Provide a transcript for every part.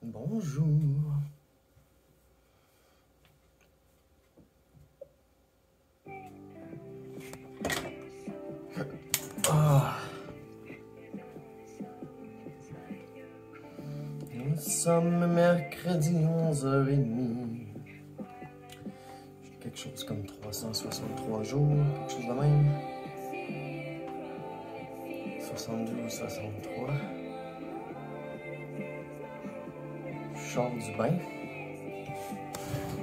Bonjour. Ah. Nous sommes mercredi 11h30. J'ai quelque chose comme 363 jours, quelque chose de même. 72, 63. Je sors du bain.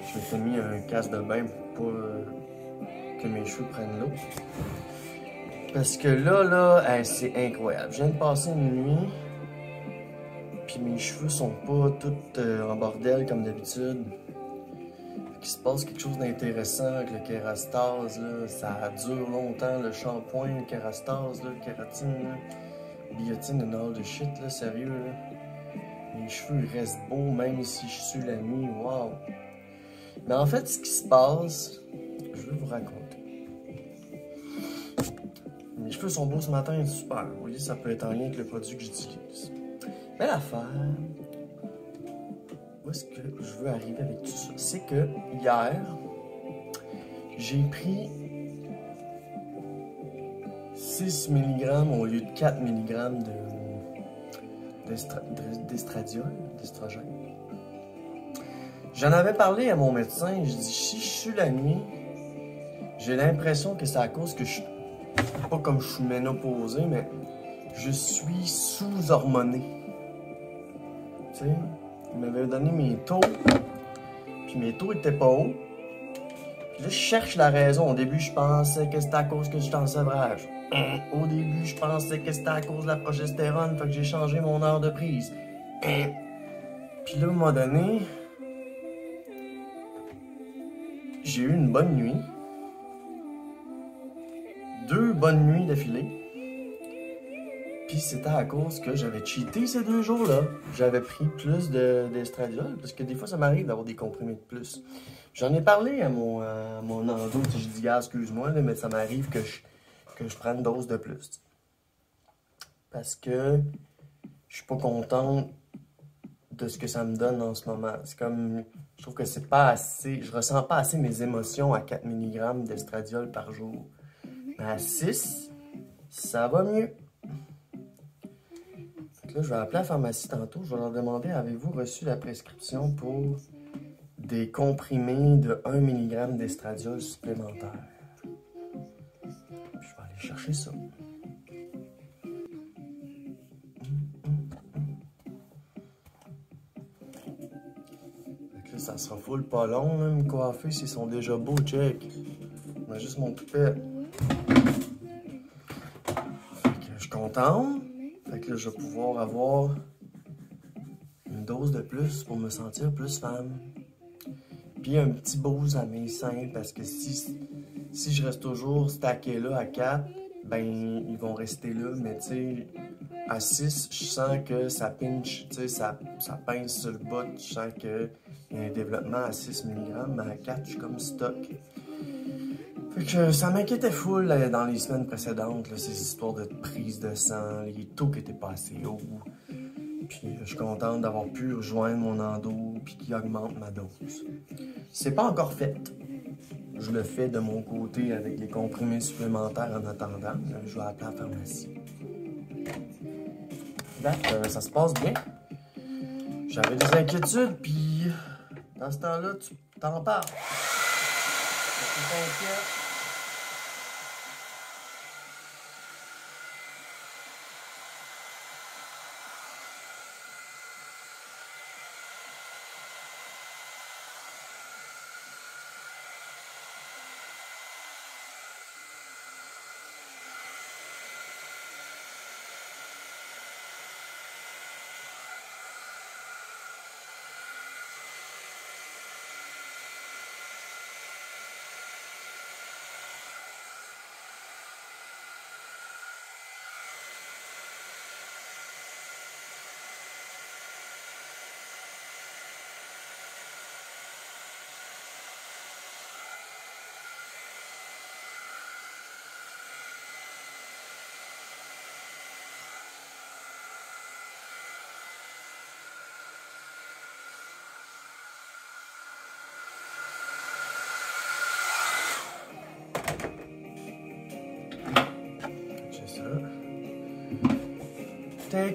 Je m'étais mis un casque de bain pour pas que mes cheveux prennent l'eau. Parce que là, c'est incroyable. Je viens de passer une nuit, puis mes cheveux sont pas tous en bordel comme d'habitude. Il se passe quelque chose d'intéressant avec le kérastase, là. Ça dure longtemps, le shampoing, le kérastase, le kératine, là. Biotine and all the shit, là, sérieux, là. Mes cheveux restent beaux même si je suis la nuit, wow! Mais en fait, ce qui se passe, je vais vous raconter. Mes cheveux sont beaux ce matin, super. Vous voyez, ça peut être en lien avec le produit que j'utilise. Mais l'affaire, où est-ce que je veux arriver avec tout ça? C'est que hier, j'ai pris 6 mg au lieu de 4 mg d'estradiol, d'estrogène. J'en avais parlé à mon médecin, je dis si je suis la nuit, j'ai l'impression que c'est à cause que je pas comme je suis ménopausé, mais je suis sous-hormoné. Tu sais, il m'avait donné mes taux, puis mes taux étaient pas hauts. Puis là, je cherche la raison. Au début, je pensais que c'était à cause que j'étais en sevrage. Au début, je pensais que c'était à cause de la progestérone, fait que j'ai changé mon heure de prise. Puis là, à un moment donné, j'ai eu une bonne nuit. 2 bonnes nuits d'affilée. Puis c'était à cause que j'avais cheaté ces 2 jours-là. J'avais pris plus d'estradiol, parce que des fois, ça m'arrive d'avoir des comprimés de plus. J'en ai parlé à mon endo, je dis, ah, excuse-moi, mais ça m'arrive que je prenne une dose de plus. Parce que je suis pas content de ce que ça me donne en ce moment. C'est comme, je trouve que c'est pas assez, je ressens pas assez mes émotions à 4 mg d'estradiol par jour. Mais à 6, ça va mieux. Fait que là, je vais appeler la pharmacie tantôt, je vais leur demander, avez-vous reçu la prescription pour des comprimés de 1 mg d'estradiol supplémentaire? Je vais aller chercher ça. Là, ça sera full pas long, là, me coiffer s'ils sont déjà beaux, check. On a juste mon toupet. Fait que je suis content. Fait que là, je vais pouvoir avoir une dose de plus pour me sentir plus femme. Puis un petit boost à mes seins, parce que si je reste toujours stacké là à 4, ben ils vont rester là, mais tu sais, à 6, je sens que ça pinch, tu sais, ça pince sur le bas, je sens qu'il y a un développement à 6 mg, mais à 4, je suis comme stock. Fait que ça m'inquiétait full dans les semaines précédentes, là, ces histoires de prise de sang, les taux qui étaient pas assez hauts. Puis je suis contente d'avoir pu rejoindre mon endo puis qu'il augmente ma dose. C'est pas encore fait. Je le fais de mon côté avec les comprimés supplémentaires en attendant. Je vais appeler la pharmacie. Ça se passe bien. J'avais des inquiétudes, puis dans ce temps-là, tu t'en parles. Tu t'inquiètes.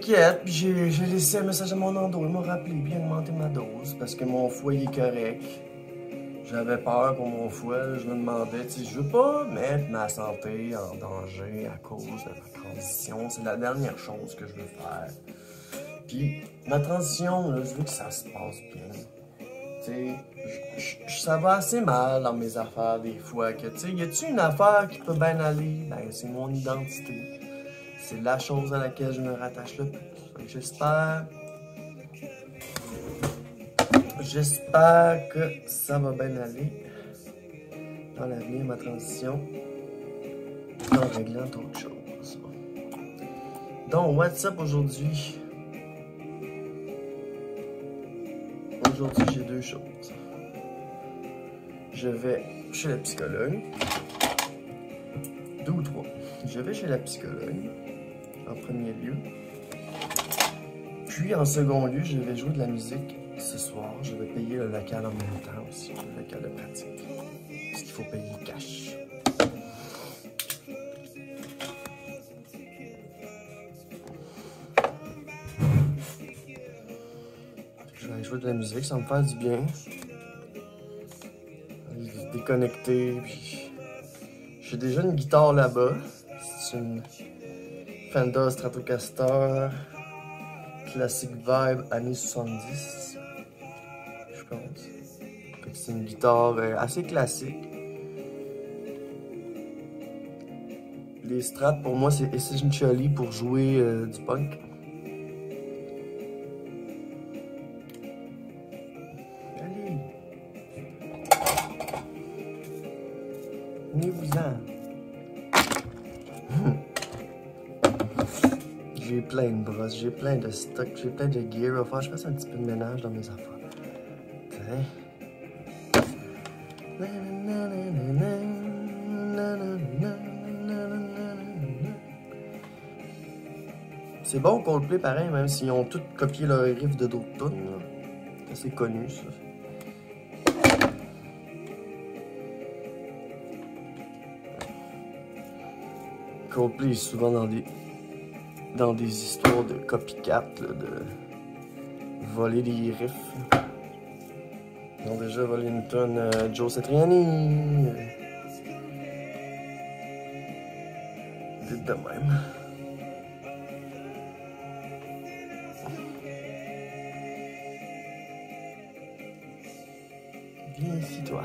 m'inquiète, puis j'ai laissé un message à mon endo. Il m'a rappelé, puis il a augmenté ma dose parce que mon foie il est correct. J'avais peur pour mon foie, je me demandais, tu sais, je veux pas mettre ma santé en danger à cause de ma transition. C'est la dernière chose que je veux faire. Puis ma transition, là, je veux que ça se passe bien. Tu sais, ça va assez mal dans mes affaires des fois. Que, tu sais, y a-tu une affaire qui peut bien aller? Ben, c'est mon identité. C'est la chose à laquelle je me rattache le plus. J'espère que ça va bien aller dans l'avenir, ma transition, en réglant d'autres choses. Donc, what's up aujourd'hui? Aujourd'hui, j'ai deux choses. Je vais chez la psychologue. Deux ou trois. Je vais chez la psychologue, en premier lieu. Puis, en second lieu, je vais jouer de la musique ce soir. Je vais payer le local en même temps aussi, le local de pratique. Parce qu'il faut payer cash. Je vais aller jouer de la musique, ça va me faire du bien. Déconnecter, puis... J'ai déjà une guitare là-bas. C'est une Fender Stratocaster classique vibe années 70, je pense. C'est une guitare assez classique. Les strats, pour moi, c'est essentially pour jouer du punk. Allez! Venez-vous-en! J'ai plein de brosses, j'ai plein de stock, j'ai plein de gear à faire. Je fasse un petit peu de ménage dans mes affaires. C'est bon Coldplay pareil, même s'ils ont tous copié leur riff de d'autres tunes. C'est assez connu ça. Coldplay est souvent dans des histoires de copycat, là, de voler des riffs. Ils ont déjà volé une tonne Joe Satriani. Vite de même. Viens ici, toi.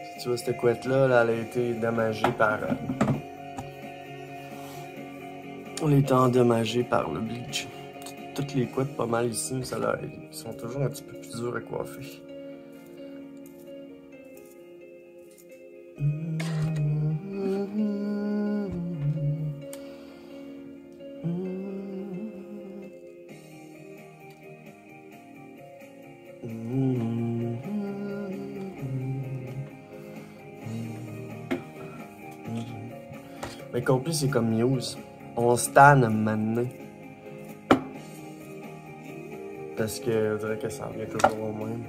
Si tu vois, cette couette-là, là, elle a été endommagée par... On a été endommagé par le bleach. Toutes les couettes pas mal ici, mais ça là, ils sont toujours un petit peu plus durs à coiffer. Mais Coldplay, c'est comme Muse. On stan à un moment donné. Parce que je dirais que ça revient toujours au même.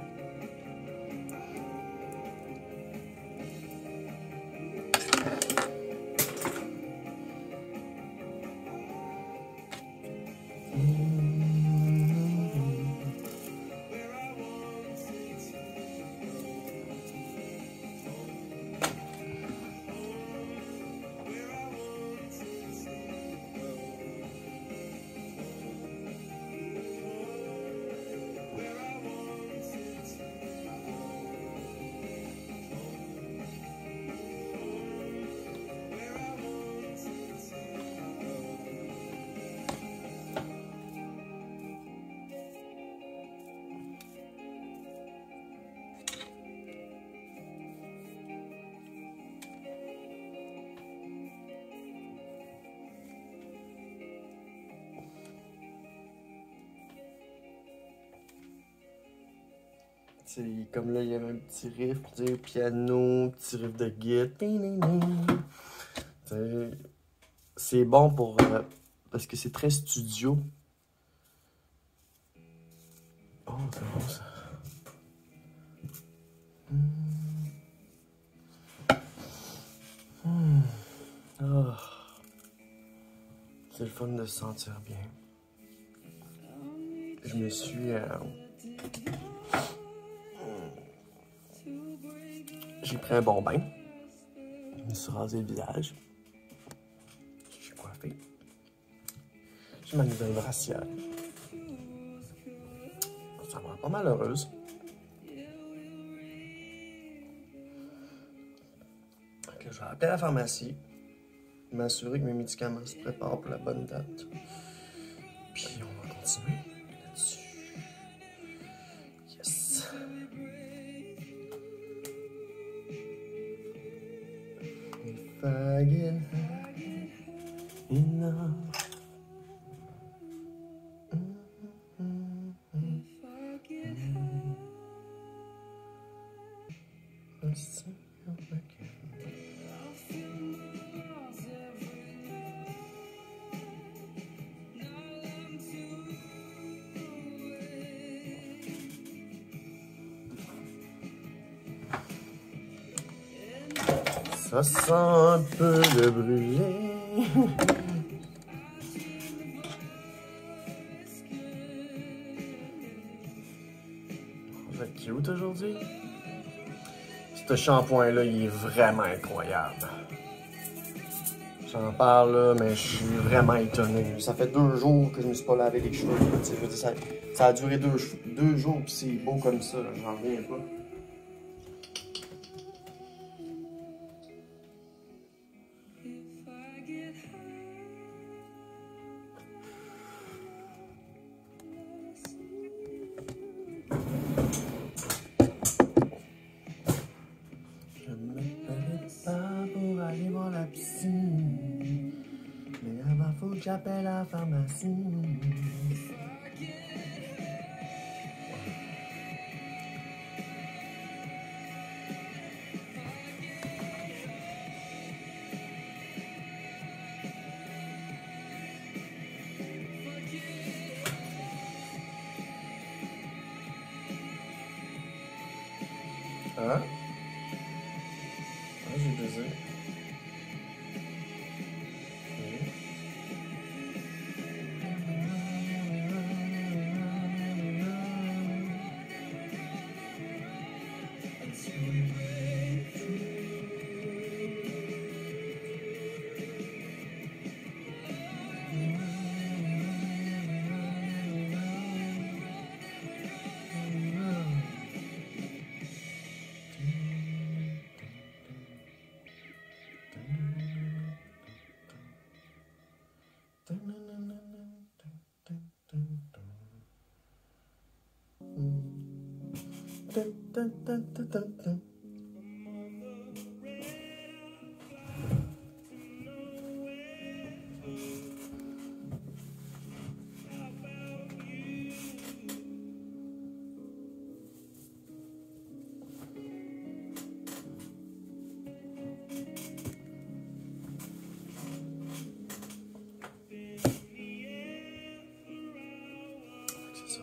Comme là, il y avait un petit riff, piano, petit riff de guitare. C'est bon pour... parce que c'est très studio. Oh, c'est bon ça. Oh. C'est le fun de se sentir bien. Je me suis... J'ai pris un bon bain. Je me suis rasé le visage. Je suis coiffé. J'ai ma nouvelle brassière. Ça me rend pas mal heureuse. Donc là, je vais appeler la pharmacie. M'assurer que mes médicaments se préparent pour la bonne date. Puis on va continuer là-dessus. Yes. If I get enough. Ça sent un peu le brûlé. Je vais être cute aujourd'hui. Ce shampoing-là, il est vraiment incroyable. J'en parle là, mais je suis vraiment étonné. Ça fait 2 jours que je me suis pas lavé les cheveux. Je veux dire, ça a duré 2 jours, puis c'est beau comme ça. J'en reviens pas. Je me prépare pour aller voir la piscine. Mais avant, faut que j'appelle la pharmacie. Hein? Ah, j'ai plaisir.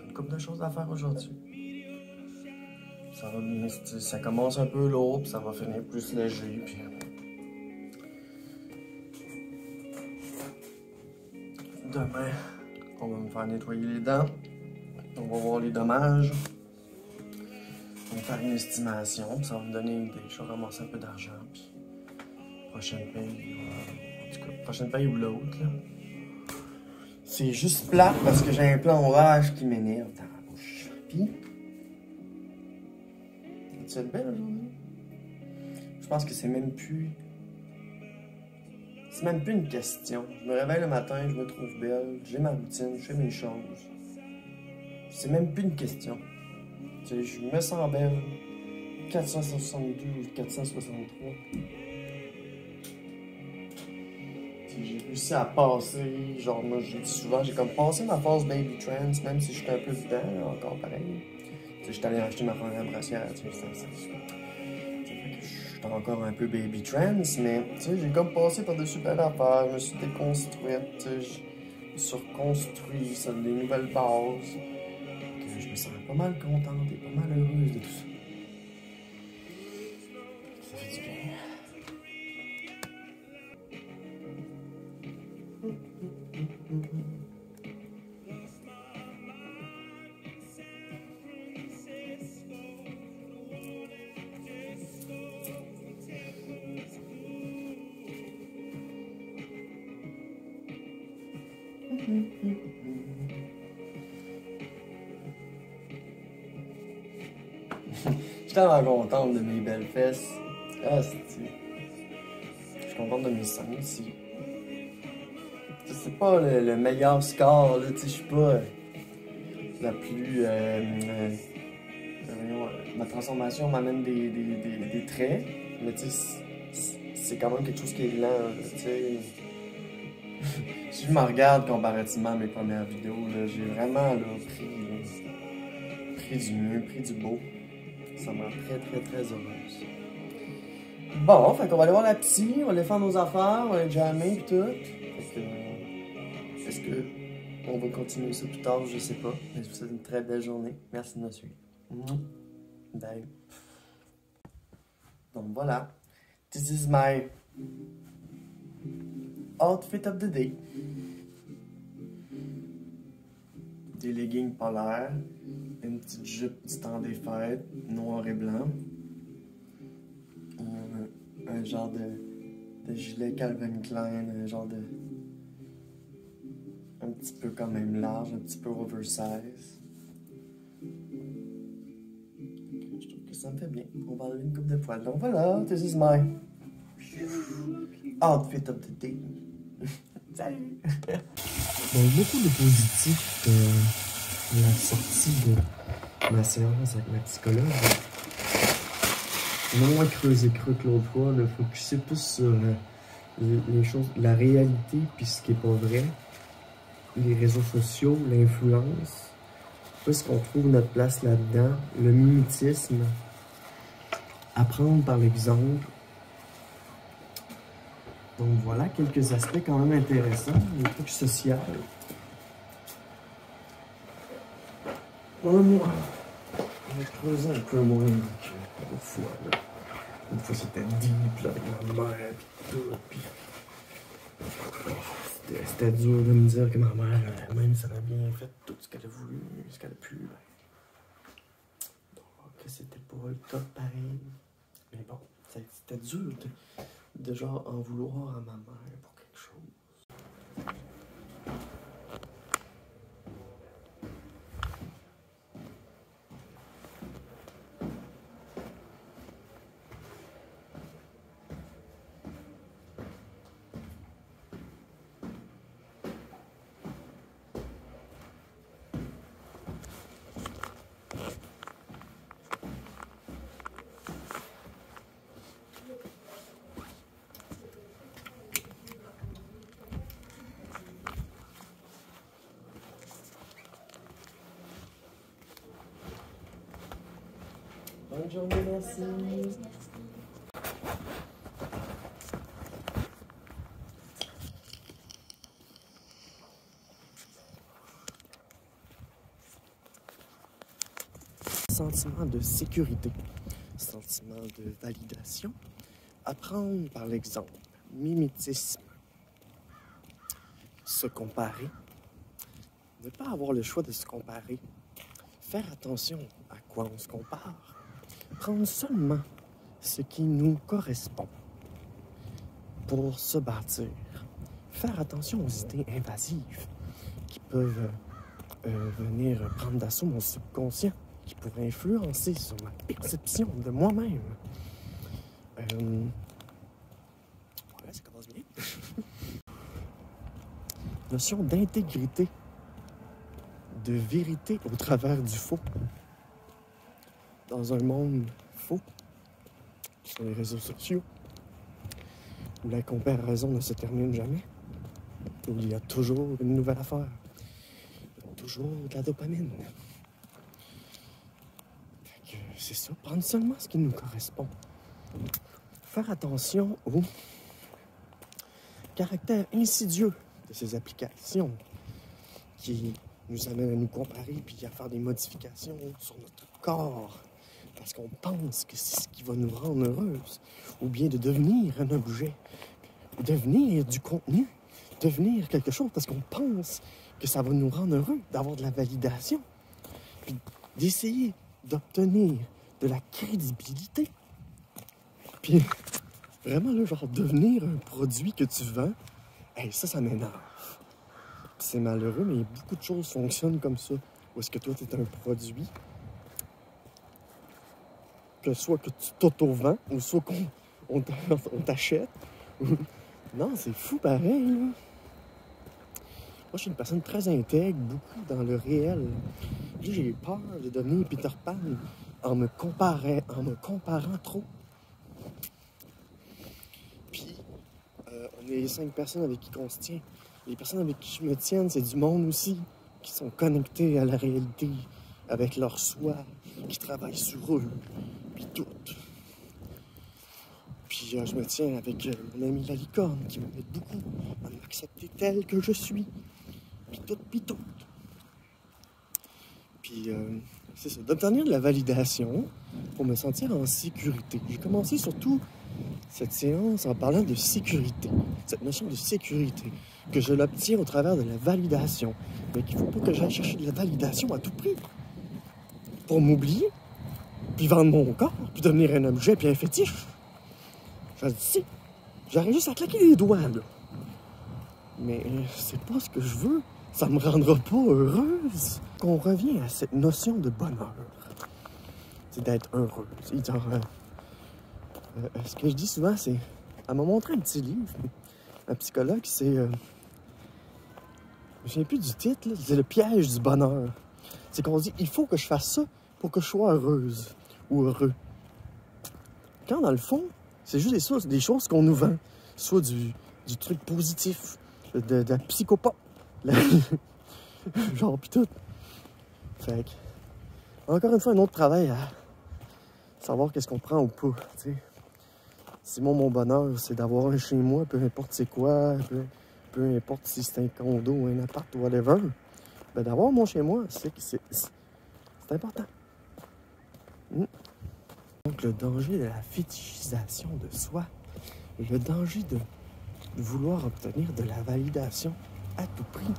Une couple de choses à faire aujourd'hui. Ça va bien, ça commence un peu lourd, puis ça va finir plus léger, puis... Demain, on va me faire nettoyer les dents. On va voir les dommages. On va faire une estimation, puis ça va me donner une idée. Je vais ramasser un peu d'argent, puis... Prochaine paye, en tout cas, prochaine paye ou l'autre, là. C'est juste plate parce que j'ai un plan orage qui m'énerve dans la bouche. Puis... Tu es belle aujourd'hui? Je pense que c'est même plus... C'est même plus une question. Je me réveille le matin, je me trouve belle, j'ai ma routine, je fais mes choses. C'est même plus une question. Tu sais, je me sens belle. 462 ou 463. J'ai réussi à passer, genre moi je dis souvent, j'ai comme passé ma phase baby trans, même si j'étais un peu dedans, là, encore pareil. Tu sais, j'étais allé acheter ma première brassière, tu sais, j'étais encore un peu baby trans, mais tu sais, j'ai comme passé par-dessus belle affaire, je me suis déconstruite, tu sais, je me suis reconstruit, ça des nouvelles bases. Donc, je me sens pas mal contente et pas mal heureuse de tout ça. Ça fait du bien. Je suis tellement contente de mes belles fesses. Ah, je suis contente de mes seins aussi. C'est pas le meilleur score, là, tu sais, je suis pas la plus... ma transformation m'amène des traits, mais tu sais, c'est quand même quelque chose qui est lent, tu sais. Si je me regarde comparativement à mes premières vidéos, j'ai vraiment là, pris du mieux, pris du beau. Ça m'a très heureuse. Bon, fait qu'on va aller voir la petite, on va aller faire nos affaires, on va aller jammer et tout. Fait que, est-ce que on va continuer ça plus tard, je sais pas. Mais je vous souhaite une très belle journée. Merci de me suivre. Bye. Donc voilà. This is my outfit of the day. Des leggings polaires, une petite jupe du temps des fêtes, noir et blanc. Un genre de gilet Calvin Klein, un genre de... un petit peu quand même large, un petit peu oversize. Je trouve que ça me fait bien. On va enlever une coupe de poils. Donc voilà, this is my outfit of the day. Salut! Donc, beaucoup de positifs de la sortie de ma séance avec ma psychologue. Moins creusé creux que l'autre fois, de focuser plus sur les choses, la réalité, puis ce qui est pas vrai, les réseaux sociaux, l'influence, où est-ce qu'on trouve notre place là-dedans, le mimétisme, apprendre par l'exemple. Donc voilà, quelques aspects quand même intéressants, les trucs sociaux. On va creuser un peu moins qu'une fois. Là. Une fois c'était deep là, avec ma mère et tout. Puis... C'était dur de me dire que ma mère, même si elle a bien fait tout ce qu'elle a voulu, ce qu'elle a pu. Donc que c'était pas le top pareil. Mais bon, c'était dur de genre en vouloir à ma mère pour quelque chose. Bonne journée, merci. Sentiment de sécurité, sentiment de validation, apprendre par l'exemple, mimétisme, se comparer, ne pas avoir le choix de se comparer, faire attention à quoi on se compare, prendre seulement ce qui nous correspond pour se bâtir, faire attention aux idées invasives qui peuvent venir prendre d'assaut mon subconscient, qui pourrait influencer sur ma perception de moi-même. Ouais, ça commence bien. Notion d'intégrité, de vérité au travers du faux. Dans un monde faux, sur les réseaux sociaux, où la comparaison ne se termine jamais, où il y a toujours une nouvelle affaire, toujours de la dopamine. C'est ça, prendre seulement ce qui nous correspond. Faire attention au caractère insidieux de ces applications qui nous amènent à nous comparer puis à faire des modifications sur notre corps parce qu'on pense que c'est ce qui va nous rendre heureuses, ou bien de devenir un objet, devenir du contenu, devenir quelque chose parce qu'on pense que ça va nous rendre heureux, d'avoir de la validation, puis d'essayer d'obtenir de la crédibilité. Puis, vraiment, là, genre, devenir un produit que tu vends, hey, ça m'énerve. c'est malheureux, mais beaucoup de choses fonctionnent comme ça. Où est-ce que toi, tu es un produit, que soit que tu t'auto-vends, ou soit qu'on t'achète. Non, c'est fou pareil, là. Moi, je suis une personne très intègre, beaucoup dans le réel. Puis j'ai peur de devenir Peter Pan en me comparant trop. Puis, on est les 5 personnes avec qui on se tient. Les personnes avec qui je me tienne, c'est du monde aussi, qui sont connectés à la réalité, avec leur soi, qui travaillent sur eux, puis tout. Puis je me tiens avec mon ami la licorne, qui m'aide beaucoup à m'accepter tel que je suis. Puis tout. Puis c'est ça, d'obtenir de la validation pour me sentir en sécurité. J'ai commencé surtout cette séance en parlant de sécurité, cette notion de sécurité, que je l'obtiens au travers de la validation, mais qu'il ne faut pas que j'aille chercher de la validation à tout prix pour m'oublier, puis vendre mon corps, puis devenir un objet, puis un fétiche. Je le sais, j'arrive juste à claquer les doigts, là. Mais c'est pas ce que je veux. Ça me rendra pas heureuse. Qu'on revient à cette notion de bonheur. C'est d'être heureux. Genre, ce que je dis souvent, c'est... Elle m'a montré un petit livre. Un psychologue, c'est... je me souviens plus du titre, là. C'est le piège du bonheur. C'est qu'on dit, il faut que je fasse ça pour que je sois heureuse ou heureux. Quand, dans le fond, c'est juste des choses qu'on nous vend. Soit du truc positif, de la psychopathe. Genre, pis tout. Fait que, encore une fois, un autre travail à savoir qu'est-ce qu'on prend ou pas, tu sais. Si mon bonheur, c'est d'avoir un chez moi, peu importe c'est quoi, peu importe si c'est un condo ou un appart ou whatever, ben d'avoir mon chez moi, c'est important. Donc, le danger de la fétichisation de soi, le danger de vouloir obtenir de la validation à tout prix.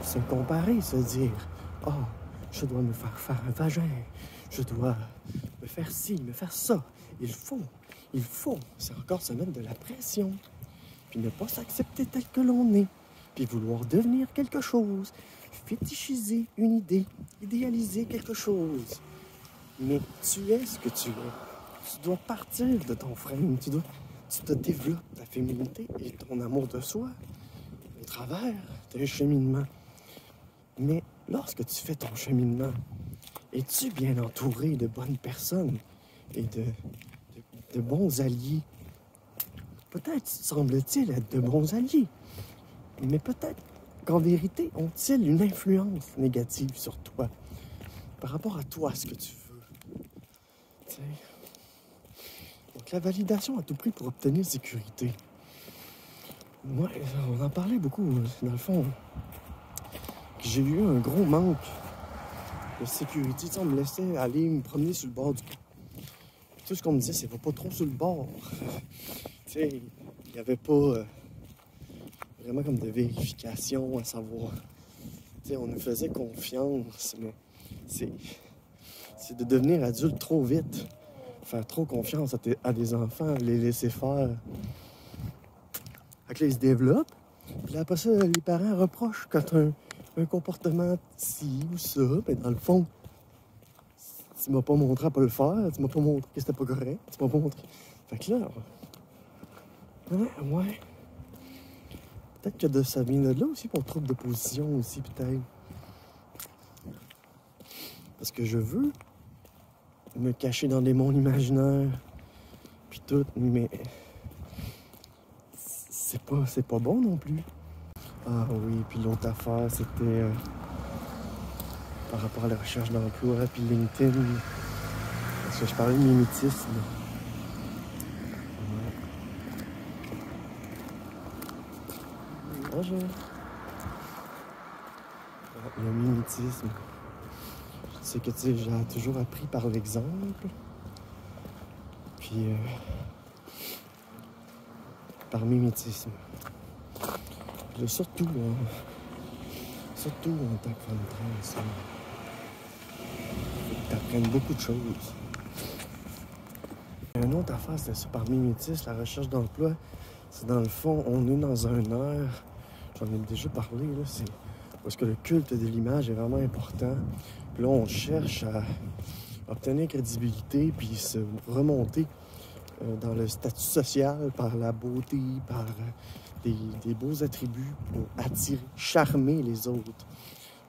Se comparer, se dire « Oh, je dois me faire un vagin, je dois me faire ci, me faire ça. Il faut. » C'est encore se mettre de la pression. Puis ne pas s'accepter tel que l'on est. Puis vouloir devenir quelque chose. Fétichiser une idée. Idéaliser quelque chose. Mais tu es ce que tu es. Tu dois partir de ton frame. Tu te développes ta féminité et ton amour de soi au travers d'un cheminement. Mais lorsque tu fais ton cheminement, es-tu bien entouré de bonnes personnes et de bons alliés? Peut-être semble-t-il être de bons alliés, mais peut-être qu'en vérité, ont-ils une influence négative sur toi par rapport à toi, ce que tu veux? T'sais. Donc la validation à tout prix pour obtenir sécurité. Moi, on en parlait beaucoup, dans le fond. J'ai eu un gros manque de sécurité. T'sais, on me laissait aller me promener sur le bord du pont. Tout ce qu'on me disait, c'est va pas trop sur le bord. Il n'y avait pas vraiment comme de vérification à savoir. T'sais, on nous faisait confiance, mais c'est de devenir adulte trop vite. Faire trop confiance à des enfants, les laisser faire. Fait que là, ils se développent. Puis là, après ça, les parents reprochent quand un comportement ci ou ça. Ben, dans le fond, tu m'as pas montré à pas le faire. Tu m'as pas montré que c'était pas correct. Tu m'as pas montré... Fait que là... Ouais. Peut-être que ça vient de là aussi pour trouble de position aussi, peut-être. Parce que je veux me cacher dans des mondes imaginaires. Puis tout, mais... C'est pas bon non plus. Ah oui, puis l'autre affaire, c'était par rapport à la recherche d'emploi, puis LinkedIn. Parce que je parlais de mimétisme. Ouais. Bonjour. Le mimétisme. Je sais que, tu sais, j'ai toujours appris par l'exemple. Puis, par mimétisme. Surtout en tant que femme trans, tu apprends beaucoup de choses. Une autre affaire, c'est ça, par mimétisme, la recherche d'emploi, c'est dans le fond, on est dans un air, j'en ai déjà parlé, là, c'est parce que le culte de l'image est vraiment important. Puis là, on cherche à obtenir crédibilité, puis se remonter dans le statut social par la beauté, par des beaux attributs pour attirer, charmer les autres.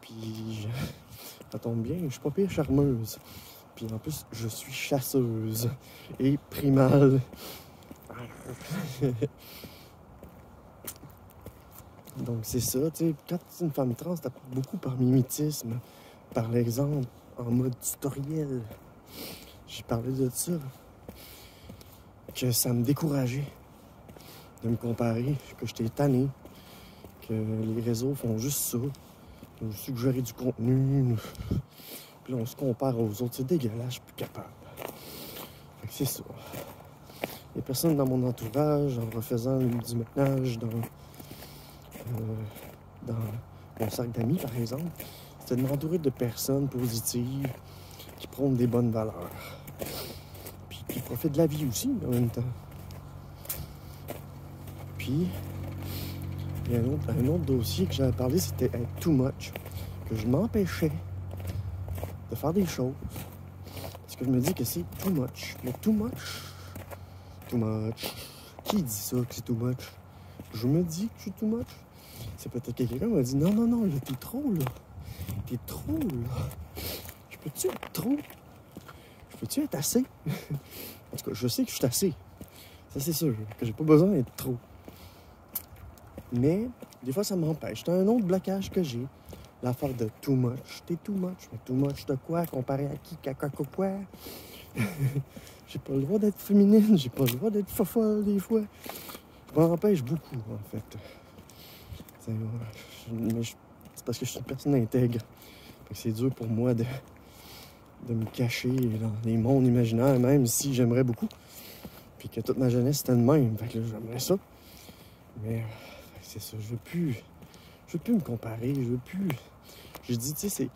Puis, ça tombe bien, je suis pas pire charmeuse. Puis en plus, je suis chasseuse et primale. Donc c'est ça, tu sais, quand tu es une femme trans, t'apprends beaucoup par mimétisme, par l'exemple, en mode tutoriel. J'ai parlé de ça, que ça me décourageait de me comparer, que j'étais tanné, que les réseaux font juste ça, nous suggérer du contenu, puis là on se compare aux autres, c'est dégueulasse, je suis plus capable. Fait que c'est ça. Les personnes dans mon entourage, en refaisant du ménage dans mon cercle d'amis, par exemple, c'était de m'entourer de personnes positives qui prônent des bonnes valeurs. Puis qui profitent de la vie aussi, en même temps. Puis, il y a un autre dossier que j'avais parlé, c'était être too much. Que je m'empêchais de faire des choses. Parce que je me dis que c'est too much. Mais too much. Qui dit ça que c'est too much? Je me dis que je suis too much. C'est peut-être que quelqu'un m'a dit non, là, t'es trop, là. T'es trop, là. Je peux-tu être trop? Je peux-tu être assez? En tout cas, je sais que je suis assez. Ça, c'est sûr, que j'ai pas besoin d'être trop. Mais, des fois, ça m'empêche. C'est un autre blocage que j'ai. L'affaire de too much. T'es too much. Mais too much de quoi? Comparé à qui? Quoi? J'ai pas le droit d'être féminine. J'ai pas le droit d'être fofolle, des fois. Je m'en empêche beaucoup, en fait. Mais c'est parce que je suis une personne intègre. C'est dur pour moi de me cacher dans les mondes imaginaires, même si j'aimerais beaucoup. Puis que toute ma jeunesse c'était de même. Fait que là, j'aimerais ça. Mais c'est ça, je veux plus me comparer, je veux plus. Je dis, tu sais, c'est.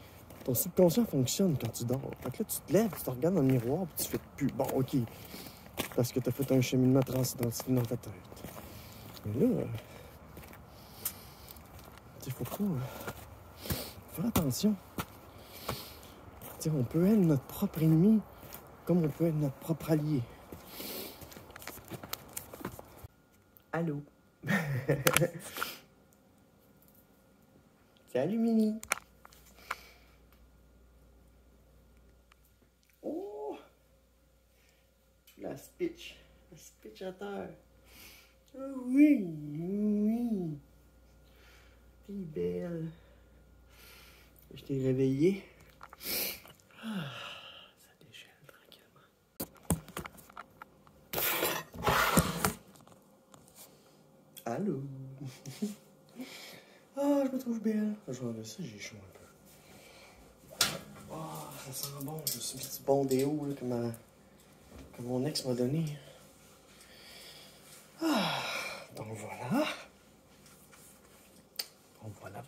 Ton subconscient fonctionne quand tu dors. Fait que là, tu te lèves, tu te regardes dans le miroir, puis tu fais plus. Bon, OK. Parce que t'as fait un cheminement transidentifié dans ta tête. Mais là, tu sais, faut pas. Faire attention. Tu sais, on peut être notre propre ennemi comme on peut être notre propre allié. Allô? Salut, Mini! Oh! La speech à terre. Ah oui! T'es belle. Je t'ai réveillé. Ah, ça déchaîne tranquillement. Allô? Ah, je me trouve belle. Je vais enlever ça, j'ai chaud un peu. Ah, ça sent bon. Je me suis mis du bon déo là, que mon ex m'a donné. Ah, donc voilà. Voilà.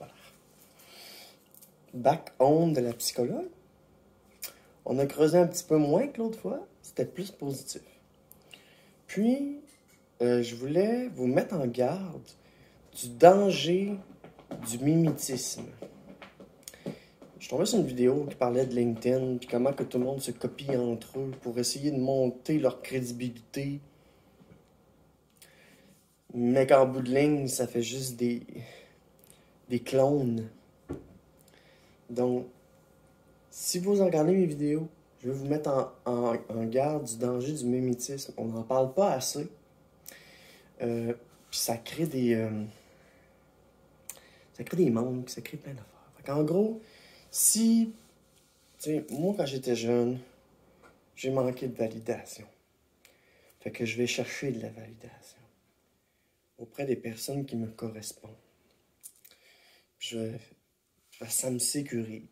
Back home de la psychologue. On a creusé un petit peu moins que l'autre fois. C'était plus positif. Puis, je voulais vous mettre en garde du danger du mimétisme. Je suis tombé sur une vidéo qui parlait de LinkedIn, puis comment que tout le monde se copie entre eux pour essayer de monter leur crédibilité. Mais qu'en bout de ligne, ça fait juste des clones. Donc, si vous regardez mes vidéos, je vais vous mettre en garde du danger du mimétisme. On n'en parle pas assez. Puis ça crée des manques, ça crée plein d'affaires. En gros, si, tu sais, moi quand j'étais jeune, j'ai manqué de validation. Fait que je vais chercher de la validation auprès des personnes qui me correspondent. Ça me sécurise.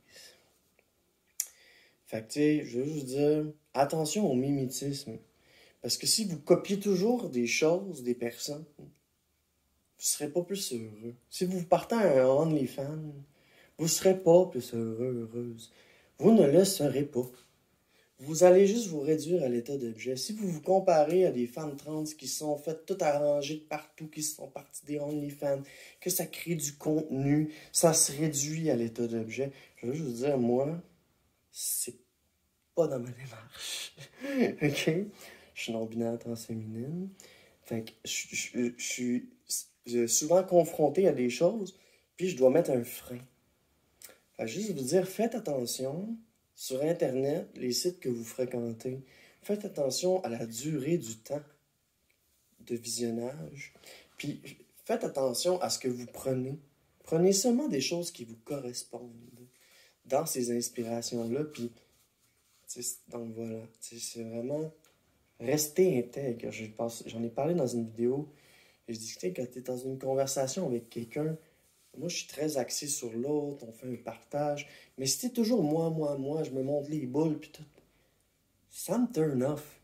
Fait que, tu sais, je veux juste dire, attention au mimétisme. Parce que si vous copiez toujours des choses, des personnes, vous ne serez pas plus heureux. Si vous partez à un OnlyFans, vous ne serez pas plus heureux, heureuse. Vous ne le serez pas. vous allez juste vous réduire à l'état d'objet. Si vous vous comparez à des femmes trans qui sont faites tout arrangées de partout, qui sont parties des OnlyFans, que ça crée du contenu, ça se réduit à l'état d'objet. Je veux juste vous dire, moi, c'est pas dans ma démarche. OK? Je suis non-binaire transféminine. Fait que je suis souvent confronté à des choses, puis je dois mettre un frein. Fait que juste vous dire, faites attention sur Internet, les sites que vous fréquentez. Faites attention à la durée du temps de visionnage. Puis faites attention à ce que vous prenez. Prenez seulement des choses qui vous correspondent dans ces inspirations-là. Puis, donc voilà, c'est vraiment rester intègre. J'en ai parlé dans une vidéo. J'ai discuté quand tu es dans une conversation avec quelqu'un. Moi, je suis très axé sur l'autre, on fait un partage. Mais si t'es toujours moi, je me montre les boules, puis tout, ça me turn off.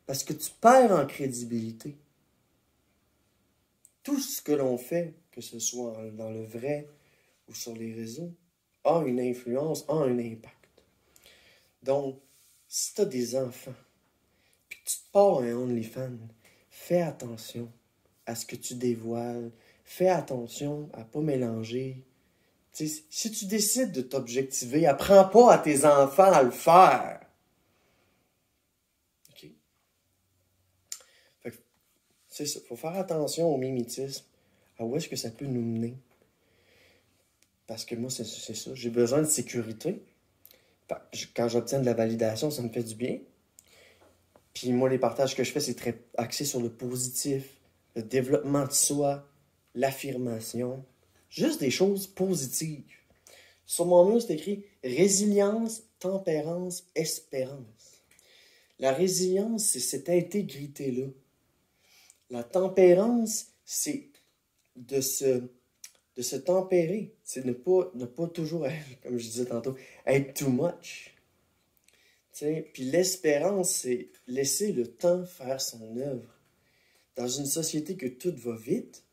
Parce que tu perds en crédibilité. Tout ce que l'on fait, que ce soit dans le vrai ou sur les réseaux, a une influence, a un impact. Donc, si tu as des enfants, puis que tu te pars un OnlyFans, fais attention à ce que tu dévoiles. Fais attention à ne pas mélanger. T'sais, si tu décides de t'objectiver, apprends pas à tes enfants à le faire. OK? C'est ça. Il faut faire attention au mimétisme, à où est-ce que ça peut nous mener. Parce que moi, c'est ça. J'ai besoin de sécurité. Quand j'obtiens de la validation, ça me fait du bien. Puis moi, les partages que je fais, c'est très axé sur le positif, le développement de soi, l'affirmation, juste des choses positives. Sur mon mur, c'est écrit résilience, tempérance, espérance. La résilience, c'est cette intégrité-là. La tempérance, c'est de se tempérer. C'est ne pas toujours, comme je disais tantôt, être too much. Puis l'espérance, c'est laisser le temps faire son œuvre. Dans une société que tout va vite,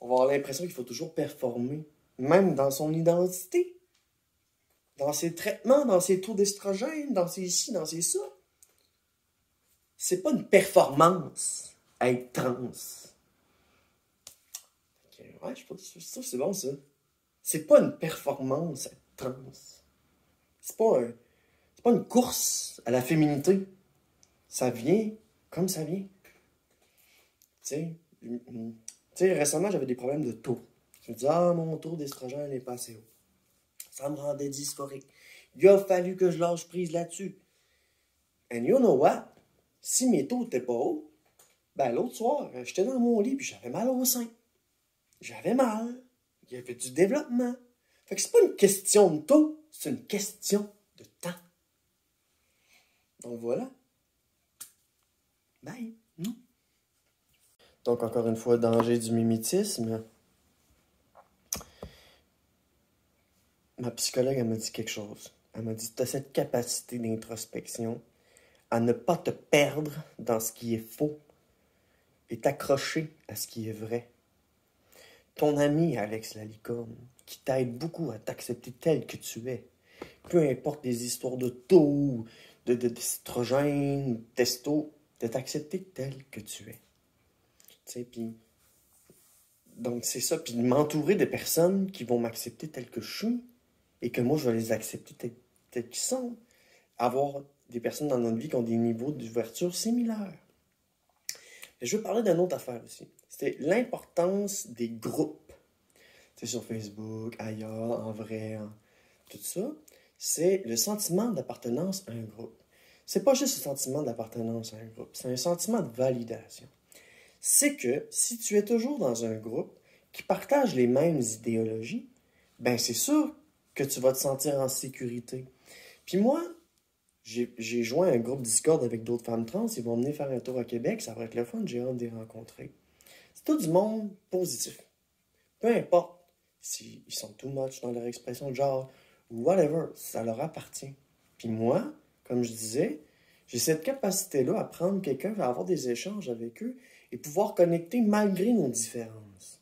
on va avoir l'impression qu'il faut toujours performer, même dans son identité, dans ses traitements, dans ses taux d'estrogène, dans ses ci, dans ses ça. C'est pas une performance à être trans. Ouais, je pense que c'est bon ça. C'est pas une performance à être trans. C'est pas une course à la féminité. Ça vient comme ça vient. Tu sais, récemment, j'avais des problèmes de taux. Je me disais, mon taux d'estrogène n'est pas assez haut. Ça me rendait dysphorique. Il a fallu que je lâche prise là-dessus. And you know what? Si mes taux n'étaient pas hauts, l'autre soir, j'étais dans mon lit et j'avais mal au sein. J'avais mal. Il y avait du développement. Fait que c'est pas une question de taux, c'est une question de temps. Donc voilà. Bye. Donc encore une fois, danger du mimétisme. Ma psychologue, elle m'a dit quelque chose. Elle m'a dit, tu as cette capacité d'introspection à ne pas te perdre dans ce qui est faux et t'accrocher à ce qui est vrai. Ton ami Alex Lalicorne, qui t'aide beaucoup à t'accepter tel que tu es, peu importe les histoires de taux, d'estrogène, testo, de t'accepter tel que tu es. Tu sais, puis... Donc c'est ça, puis de m'entourer de personnes qui vont m'accepter tel que je suis et que moi je vais les accepter tels qu'ils sont. Avoir des personnes dans notre vie qui ont des niveaux d'ouverture similaires. Et je veux parler d'une autre affaire aussi. C'était l'importance des groupes. Tu sais, sur Facebook, ailleurs, en vrai, tout ça. C'est le sentiment d'appartenance à un groupe. C'est pas juste le sentiment d'appartenance à un groupe, c'est un sentiment de validation. C'est que si tu es toujours dans un groupe qui partage les mêmes idéologies, c'est sûr que tu vas te sentir en sécurité. Puis moi, j'ai joint un groupe Discord avec d'autres femmes trans. Ils vont venir faire un tour à Québec. Ça va être le fun. J'ai hâte de les rencontrer. C'est tout du monde positif. Peu importe s'ils sont too much dans leur expression de genre ou whatever, ça leur appartient. Puis moi, comme je disais, j'ai cette capacité-là à prendre quelqu'un, à avoir des échanges avec eux et pouvoir connecter malgré nos différences.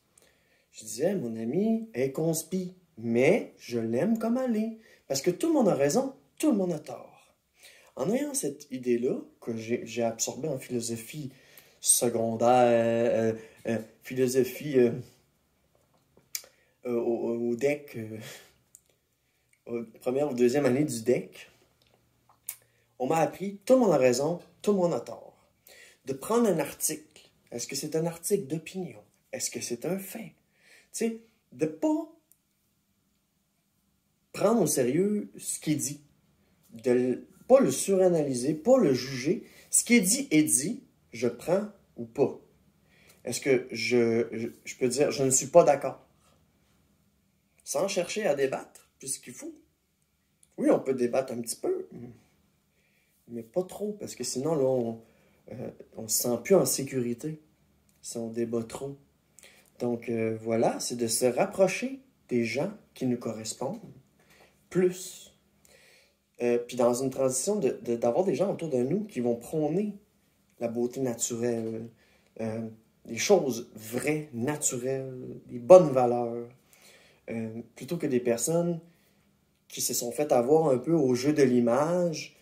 Je disais, mon ami est conspi. mais je l'aime comme elle est. Parce que tout le monde a raison, tout le monde a tort. En ayant cette idée-là, que j'ai absorbée en philosophie secondaire, philosophie au DEC, première ou deuxième année du DEC, on m'a appris, tout le monde a raison, tout le monde a tort. De prendre un article, est-ce que c'est un article d'opinion? Est-ce que c'est un fait? Tu sais, de ne pas prendre au sérieux ce qui est dit, de ne pas le suranalyser, pas le juger. Ce qui est dit, je prends ou pas. Est-ce que je peux dire, je ne suis pas d'accord? Sans chercher à débattre, puisqu'il faut. Oui, on peut débattre un petit peu, mais pas trop, parce que sinon, là, on ne se sent plus en sécurité si on débat trop. Donc, voilà, c'est de se rapprocher des gens qui nous correspondent plus. Puis dans une transition, d'avoir des gens autour de nous qui vont prôner la beauté naturelle, les choses vraies, naturelles, les bonnes valeurs, plutôt que des personnes qui se sont fait avoir un peu au jeu de l'image,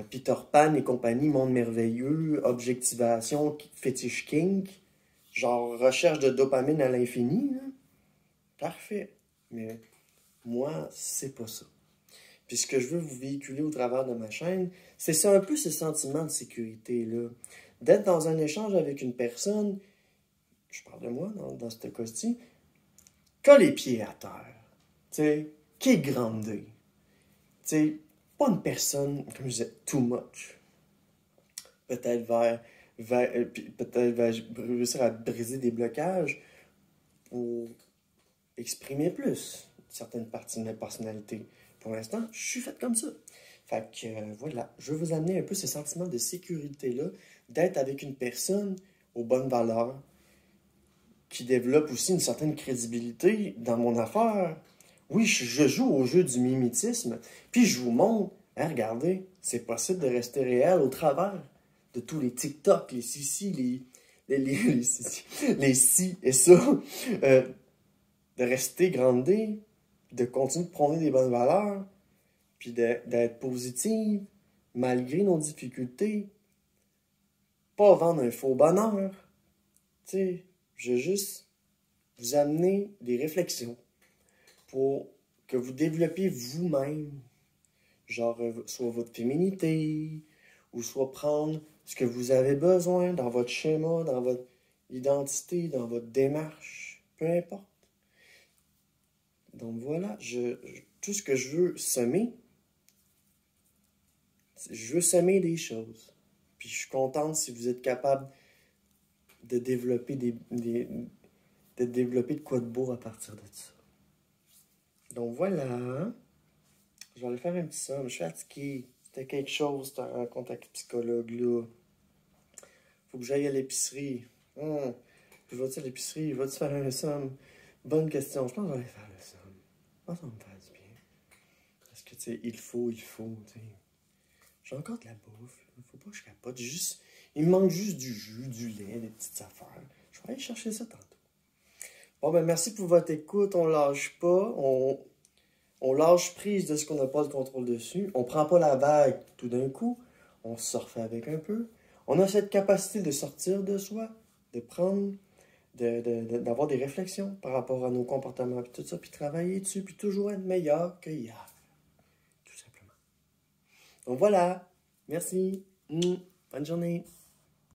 Peter Pan et compagnie, monde merveilleux, objectivation, fétiche kink, genre recherche de dopamine à l'infini. Là. Parfait. Mais moi, c'est pas ça. Puis ce que je veux vous véhiculer au travers de ma chaîne, c'est ça un peu ce sentiment de sécurité-là. D'être dans un échange avec une personne, je parle de moi dans ce cas-ci, qui a les pieds à terre, tu sais, qui est grandé. Tu sais, pas une personne, comme je disais, too much. Peut-être peut-être va réussir à briser des blocages pour exprimer plus certaines parties de ma personnalité. Pour l'instant, je suis faite comme ça. Fait que voilà, je veux vous amener un peu ce sentiment de sécurité-là, d'être avec une personne aux bonnes valeurs, qui développe aussi une certaine crédibilité dans mon affaire. Oui, je joue au jeu du mimétisme, puis je vous montre, hein, regardez, c'est possible de rester réel au travers de tous les TikTok, les si et ça, de rester grandé, de continuer de prôner des bonnes valeurs, puis d'être positive, malgré nos difficultés. Pas vendre un faux bonheur. Tu sais, je veux juste vous amener des réflexions pour que vous développiez vous-même, genre soit votre féminité, ou soit prendre ce que vous avez besoin dans votre schéma, dans votre identité, dans votre démarche, peu importe. Donc voilà, tout ce que je veux semer, je veux semer des choses. Puis je suis contente si vous êtes capable de développer de développer de quoi de beau à partir de ça. Donc voilà, je vais aller faire un petit somme. Je suis fatigué. C'était quelque chose, cette rencontre avec le psychologue là. Faut que j'aille à l'épicerie. Puis vas-tu à l'épicerie? Vas-tu faire un somme? Bonne question. Je pense que je vais aller faire le somme. Je pense que ça va me faire du bien. Parce que tu sais, il faut, tu sais. J'ai encore de la bouffe. Il faut pas que je capote. Il me manque juste du jus, du lait, des petites affaires. Je vais aller chercher ça tantôt. Bon, ben merci pour votre écoute. On lâche pas. On lâche prise de ce qu'on n'a pas de contrôle dessus. On prend pas la vague tout d'un coup. On surfe avec un peu. On a cette capacité de sortir de soi, de prendre, d'avoir des réflexions par rapport à nos comportements, puis tout ça, puis travailler dessus, puis toujours être meilleur que hier. Tout simplement. Donc voilà. Merci. Bonne journée.